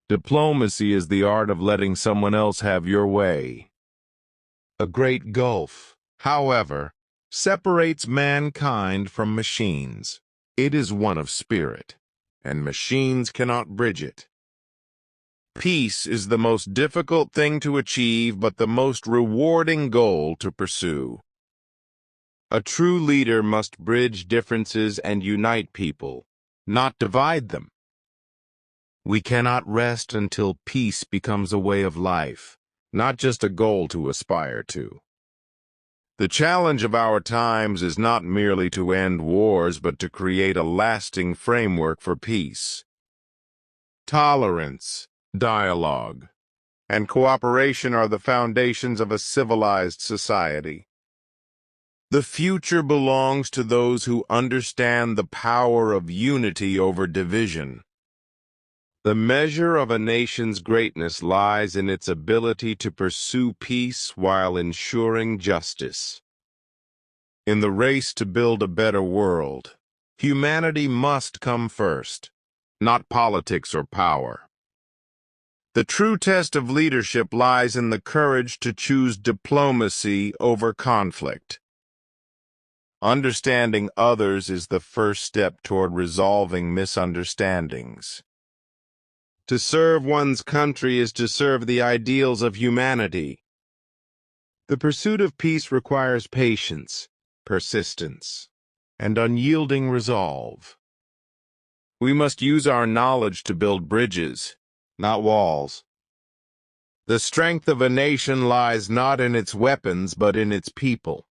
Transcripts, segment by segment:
Diplomacy is the art of letting someone else have your way. A great gulf, however, separates mankind from machines. It is one of spirit, and machines cannot bridge it. Peace is the most difficult thing to achieve, but the most rewarding goal to pursue. A true leader must bridge differences and unite people, not divide them. We cannot rest until peace becomes a way of life, not just a goal to aspire to. The challenge of our times is not merely to end wars, but to create a lasting framework for peace. Tolerance, dialogue, and cooperation are the foundations of a civilized society. The future belongs to those who understand the power of unity over division. The measure of a nation's greatness lies in its ability to pursue peace while ensuring justice. In the race to build a better world, humanity must come first, not politics or power. The true test of leadership lies in the courage to choose diplomacy over conflict. Understanding others is the first step toward resolving misunderstandings. To serve one's country is to serve the ideals of humanity. The pursuit of peace requires patience, persistence, and unyielding resolve. We must use our knowledge to build bridges, not walls. The strength of a nation lies not in its weapons, but in its people.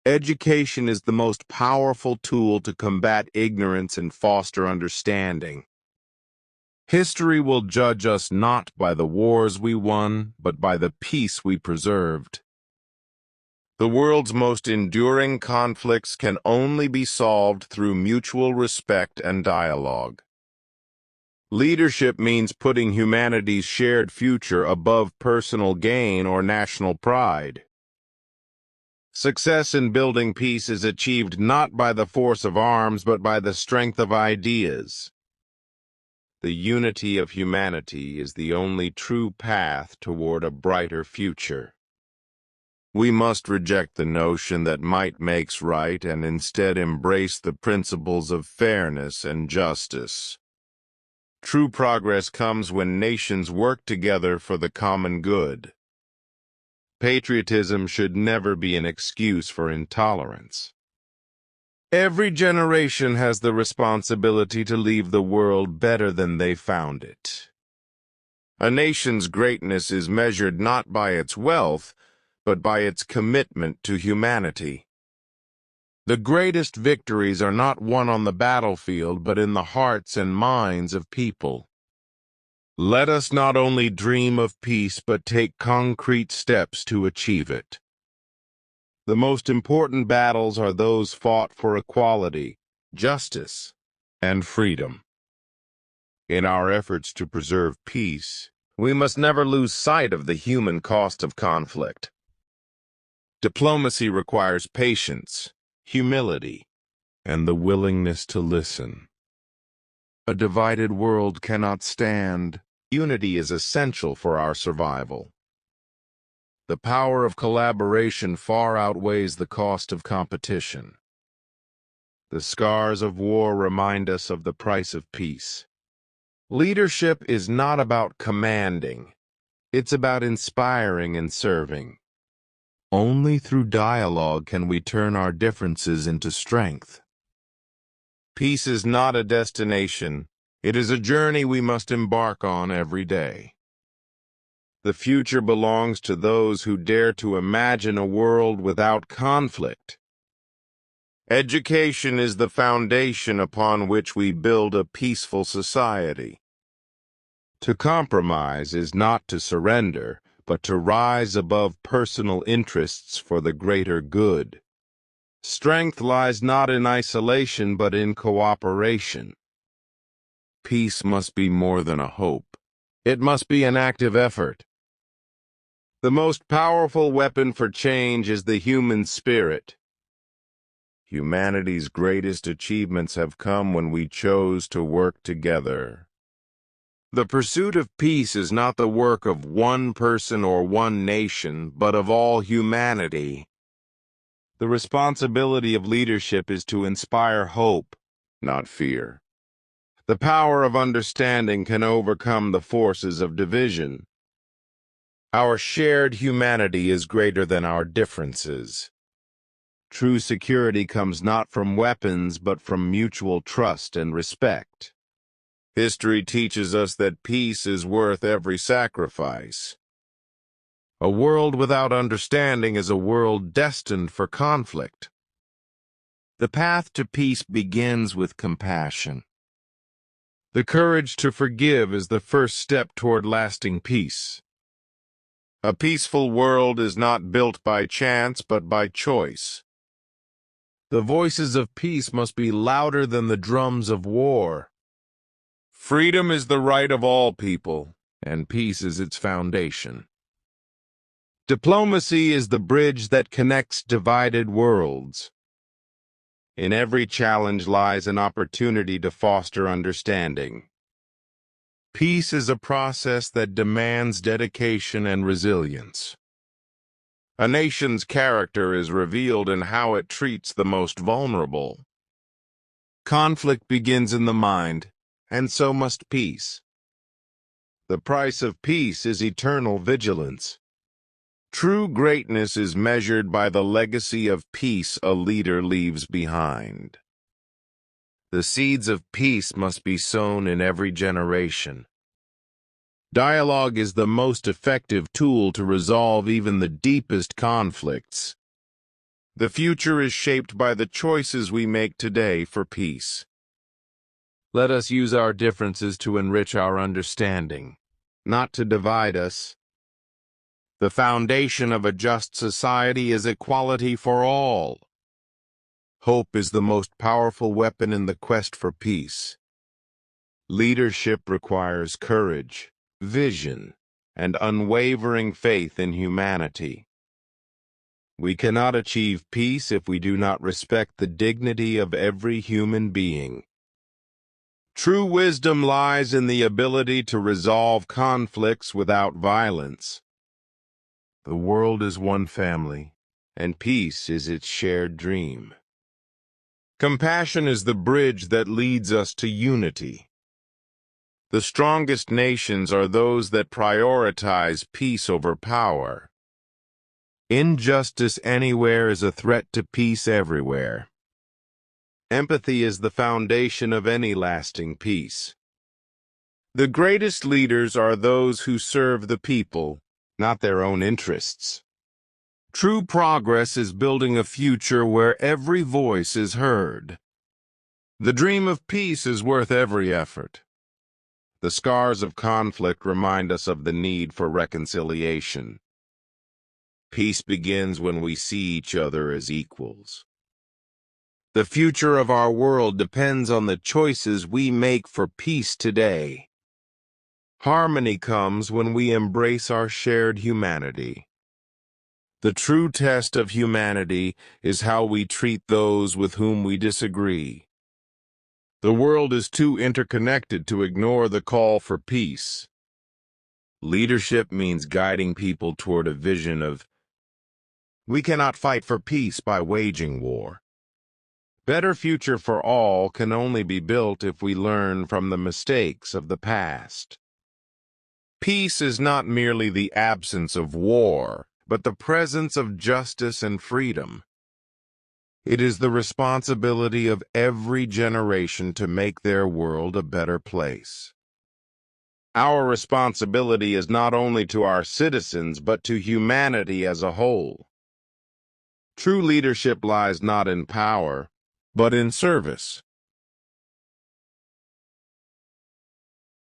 Education is the most powerful tool to combat ignorance and foster understanding. History will judge us not by the wars we won, but by the peace we preserved. The world's most enduring conflicts can only be solved through mutual respect and dialogue. Leadership means putting humanity's shared future above personal gain or national pride. Success in building peace is achieved not by the force of arms, but by the strength of ideas. The unity of humanity is the only true path toward a brighter future. We must reject the notion that might makes right and instead embrace the principles of fairness and justice. True progress comes when nations work together for the common good. Patriotism should never be an excuse for intolerance. Every generation has the responsibility to leave the world better than they found it. A nation's greatness is measured not by its wealth, but by its commitment to humanity. The greatest victories are not won on the battlefield, but in the hearts and minds of people. Let us not only dream of peace, but take concrete steps to achieve it. The most important battles are those fought for equality, justice, and freedom. In our efforts to preserve peace, we must never lose sight of the human cost of conflict. Diplomacy requires patience, humility, and the willingness to listen. A divided world cannot stand. Unity is essential for our survival. The power of collaboration far outweighs the cost of competition. The scars of war remind us of the price of peace. Leadership is not about commanding. It's about inspiring and serving. Only through dialogue can we turn our differences into strength. Peace is not a destination. It is a journey we must embark on every day. The future belongs to those who dare to imagine a world without conflict. Education is the foundation upon which we build a peaceful society. To compromise is not to surrender, but to rise above personal interests for the greater good. Strength lies not in isolation, but in cooperation. Peace must be more than a hope. It must be an active effort. The most powerful weapon for change is the human spirit. Humanity's greatest achievements have come when we chose to work together. The pursuit of peace is not the work of one person or one nation, but of all humanity. The responsibility of leadership is to inspire hope, not fear. The power of understanding can overcome the forces of division. Our shared humanity is greater than our differences. True security comes not from weapons, but from mutual trust and respect. History teaches us that peace is worth every sacrifice. A world without understanding is a world destined for conflict. The path to peace begins with compassion. The courage to forgive is the first step toward lasting peace. A peaceful world is not built by chance, but by choice. The voices of peace must be louder than the drums of war. Freedom is the right of all people, and peace is its foundation. Diplomacy is the bridge that connects divided worlds. In every challenge lies an opportunity to foster understanding. Peace is a process that demands dedication and resilience. A nation's character is revealed in how it treats the most vulnerable. Conflict begins in the mind, and so must peace. The price of peace is eternal vigilance. True greatness is measured by the legacy of peace a leader leaves behind. The seeds of peace must be sown in every generation. Dialogue is the most effective tool to resolve even the deepest conflicts. The future is shaped by the choices we make today for peace. Let us use our differences to enrich our understanding, not to divide us. The foundation of a just society is equality for all. Hope is the most powerful weapon in the quest for peace. Leadership requires courage, vision, and unwavering faith in humanity. We cannot achieve peace if we do not respect the dignity of every human being. True wisdom lies in the ability to resolve conflicts without violence. The world is one family, and peace is its shared dream. Compassion is the bridge that leads us to unity. The strongest nations are those that prioritize peace over power. Injustice anywhere is a threat to peace everywhere. Empathy is the foundation of any lasting peace. The greatest leaders are those who serve the people, not their own interests. True progress is building a future where every voice is heard. The dream of peace is worth every effort. The scars of conflict remind us of the need for reconciliation. Peace begins when we see each other as equals. The future of our world depends on the choices we make for peace today. Harmony comes when we embrace our shared humanity. The true test of humanity is how we treat those with whom we disagree. The world is too interconnected to ignore the call for peace. Leadership means guiding people toward a vision of, we cannot fight for peace by waging war. Better future for all can only be built if we learn from the mistakes of the past. Peace is not merely the absence of war, but the presence of justice and freedom. It is the responsibility of every generation to make their world a better place. Our responsibility is not only to our citizens, but to humanity as a whole. True leadership lies not in power, but in service.